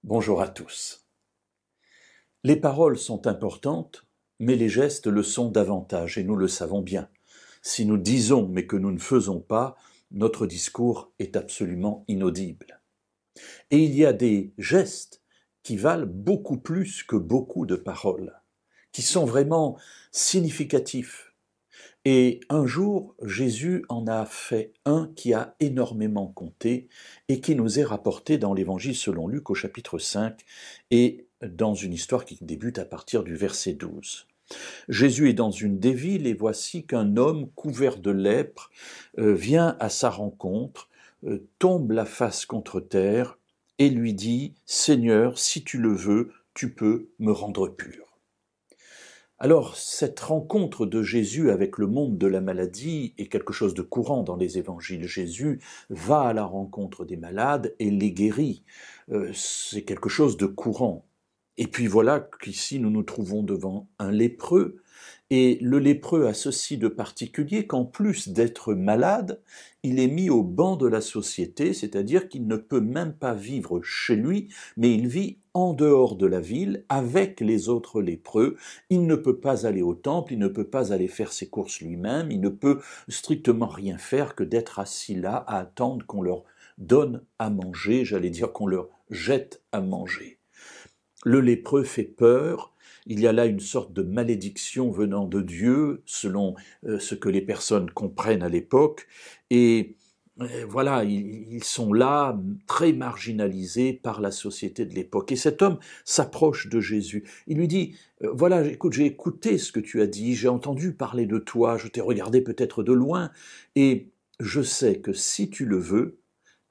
Bonjour à tous. Les paroles sont importantes, mais les gestes le sont davantage, et nous le savons bien. Si nous disons mais que nous ne faisons pas, notre discours est absolument inaudible. Et il y a des gestes qui valent beaucoup plus que beaucoup de paroles, qui sont vraiment significatifs. Et un jour, Jésus en a fait un qui a énormément compté et qui nous est rapporté dans l'Évangile selon Luc au chapitre 5 et dans une histoire qui débute à partir du verset 12. Jésus est dans une des villes et voici qu'un homme couvert de lèpre vient à sa rencontre, tombe la face contre terre et lui dit « Seigneur, si tu le veux, tu peux me rendre pur ». Alors, cette rencontre de Jésus avec le monde de la maladie est quelque chose de courant dans les évangiles. Jésus va à la rencontre des malades et les guérit. C'est quelque chose de courant. Et puis voilà qu'ici nous nous trouvons devant un lépreux. Et le lépreux a ceci de particulier qu'en plus d'être malade, il est mis au banc de la société, c'est-à-dire qu'il ne peut même pas vivre chez lui, mais il vit en dehors de la ville avec les autres lépreux. Il ne peut pas aller au temple, il ne peut pas aller faire ses courses lui-même, il ne peut strictement rien faire que d'être assis là à attendre qu'on leur donne à manger, j'allais dire qu'on leur jette à manger. Le lépreux fait peur. Il y a là une sorte de malédiction venant de Dieu, selon ce que les personnes comprennent à l'époque. Et voilà, ils sont là, très marginalisés par la société de l'époque. Et cet homme s'approche de Jésus. Il lui dit, voilà, écoute, j'ai écouté ce que tu as dit, j'ai entendu parler de toi, je t'ai regardé peut-être de loin, et je sais que si tu le veux,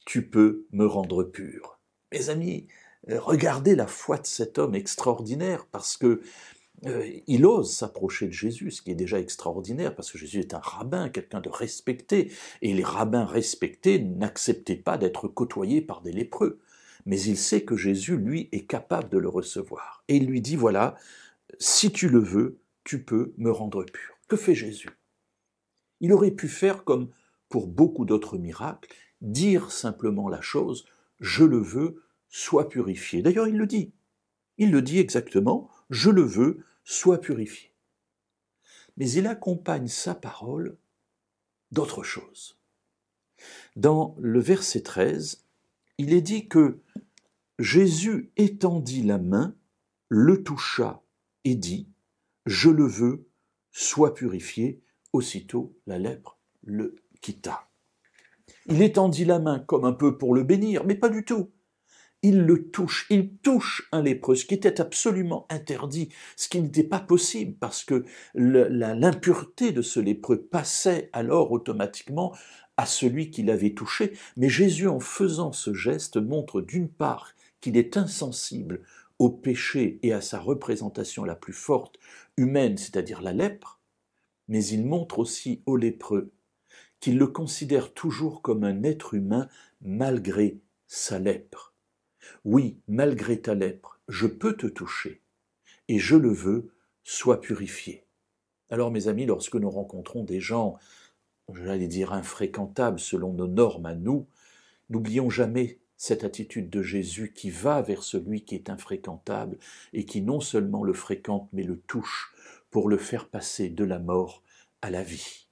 tu peux me rendre pur. Mes amis, regardez la foi de cet homme extraordinaire, parce que il ose s'approcher de Jésus, ce qui est déjà extraordinaire, parce que Jésus est un rabbin, quelqu'un de respecté, et les rabbins respectés n'acceptaient pas d'être côtoyés par des lépreux. Mais il sait que Jésus, lui, est capable de le recevoir. Et il lui dit, voilà, si tu le veux, tu peux me rendre pur. Que fait Jésus? Il aurait pu faire comme pour beaucoup d'autres miracles, dire simplement la chose, je le veux, sois purifié. D'ailleurs, il le dit. Il le dit exactement, je le veux, sois purifié. Mais il accompagne sa parole d'autre chose. Dans le verset 13, il est dit que Jésus étendit la main, le toucha et dit, je le veux, sois purifié. Aussitôt, la lèpre le quitta. Il étendit la main comme un peu pour le bénir, mais pas du tout. Il touche un lépreux, ce qui était absolument interdit, ce qui n'était pas possible, parce que l'impureté de ce lépreux passait alors automatiquement à celui qui l'avait touché. Mais Jésus, en faisant ce geste, montre d'une part qu'il est insensible au péché et à sa représentation la plus forte humaine, c'est-à-dire la lèpre, mais il montre aussi au lépreux qu'il le considère toujours comme un être humain malgré sa lèpre. Oui, malgré ta lèpre, je peux te toucher, et je le veux, sois purifié. Alors mes amis, lorsque nous rencontrons des gens, j'allais dire infréquentables selon nos normes à nous, n'oublions jamais cette attitude de Jésus qui va vers celui qui est infréquentable et qui non seulement le fréquente mais le touche pour le faire passer de la mort à la vie.